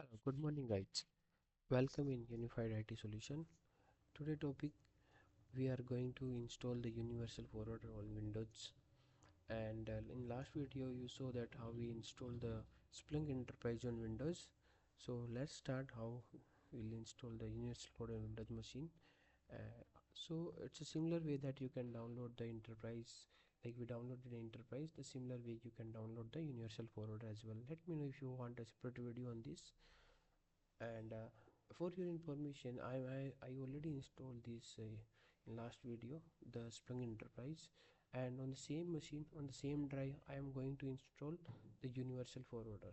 Good morning, guys. Welcome in Unified IT Solution. Today topic we are going to install the Universal Forwarder on Windows. And in last video you saw that how we install the Splunk Enterprise on Windows. So let's start how we'll install the Universal Forwarder on Windows machine. So it's a similar way that you can download the Enterprise. Like we downloaded the Enterprise, the similar way you can download the Universal Forwarder as well. Let me know if you want a separate video on this. And for your information, I already installed this in last video, the Splunk Enterprise, and on the same machine, on the same drive, I am going to install the Universal Forwarder.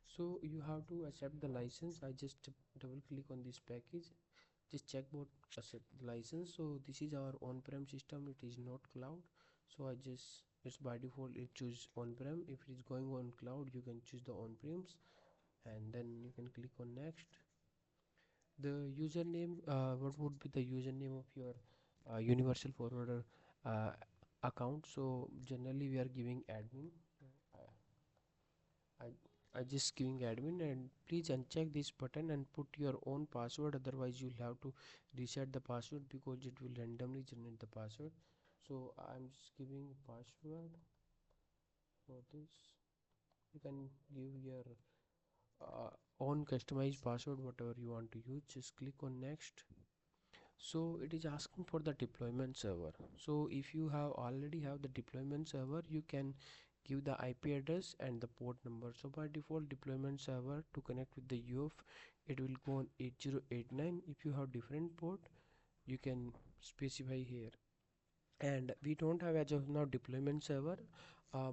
So you have to accept the license. I just double click on this package, just check both accept the license. So this is our on-prem system, it is not cloud. So I just, it's by default it choose on-prem. If it is going on cloud, you can choose the on-prems, and then you can click on next. The username, what would be the username of your Universal Forwarder uh, account? So generally we are giving admin. I, I just giving admin, and please uncheck this button and put your own password, otherwise you'll have to reset the password because it will randomly generate the password. So I'm just giving password for this. You can give your own customized password, whatever you want to use. Just click on next. So it is asking for the deployment server. So if you have already have the deployment server, you can give the IP address and the port number. So by default deployment server to connect with the UF, it will go on 8089. If you have different port, you can specify here. And we don't have as of now deployment server.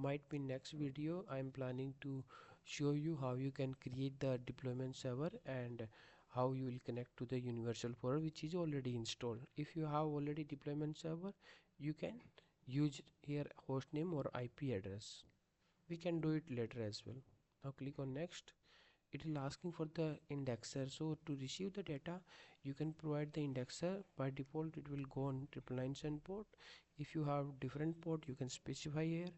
Might be next video I am planning to show you how you can create the deployment server and how you will connect to the universal forward, which is already installed. If you have already deployment server, you can use here hostname or IP address. We can do it later as well. Now click on next. It will asking for the indexer. So to receive the data, you can provide the indexer. By default it will go on 999 port. If you have different port, you can specify here,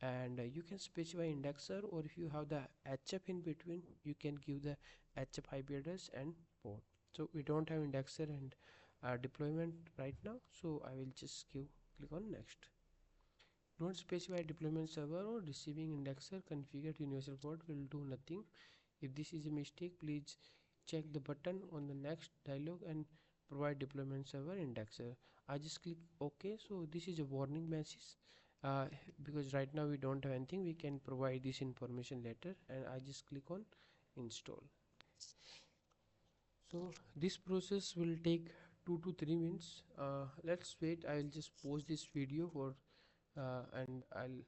and you can specify indexer, or if you have the HF in between, you can give the HF IP address and port. So we don't have indexer and deployment right now, so I will just click on next. Don't specify deployment server or receiving indexer. Configured universal port will do nothing. If this is a mistake, please check the button on the next dialog and provide deployment server indexer. I just click OK. So this is a warning message, uh, because right now we don't have anything. We can provide this information later, and I just click on install. So this process will take 2 to 3 minutes. Let's wait. I will just pause this video for and I'll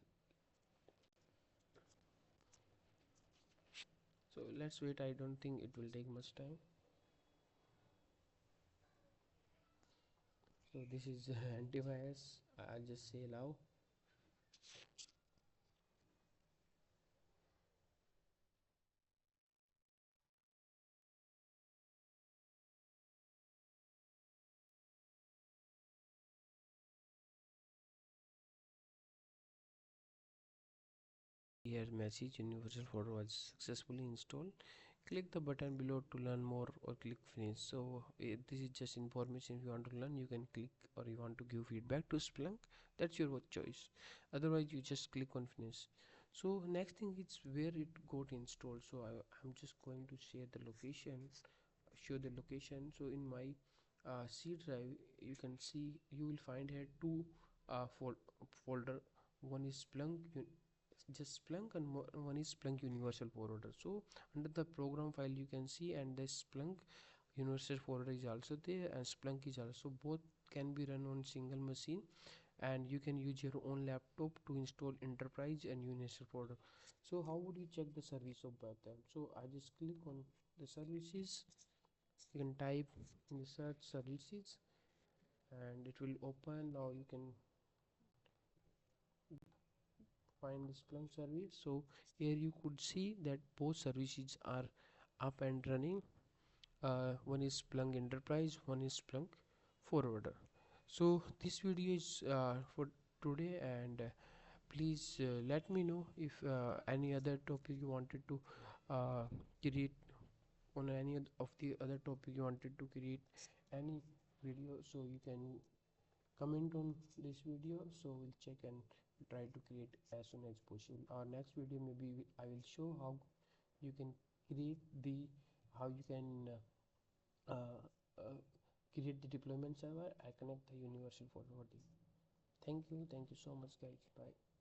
so let's wait. I don't think it will take much time. So this is antivirus. I'll just say allow. Here message universal folder was successfully installed. Click the button below to learn more or click finish. So this is just information. If you want to learn, you can click, or you want to give feedback to Splunk, that's your choice. Otherwise you just click on finish. So next thing is where it got installed. So I'm just going to share the location, show the location. So in my C drive, you can see, you will find here two folder. One is Splunk, just Splunk, and one is Splunk Universal Forwarder. So under the program file you can see, and the Splunk Universal Forwarder is also there, and Splunk is also, both can be run on single machine, and you can use your own laptop to install Enterprise and Universal Forwarder. So how would you check the service of both them? So I just click on the services. You can type in the search services and it will open. Now you can find the Splunk service. So here you could see that both services are up and running. One is Splunk Enterprise, one is Splunk Forwarder. So this video is for today, and please let me know if any other topic you wanted to uh, create, on any of the other topic you wanted to create any video, so you can comment on this video, so we'll check and try to create as soon as possible. Our next video maybe I will show how you can create the how you can uh, uh, create the deployment server. I connect the universal forwarding. Thank you so much guys. Bye.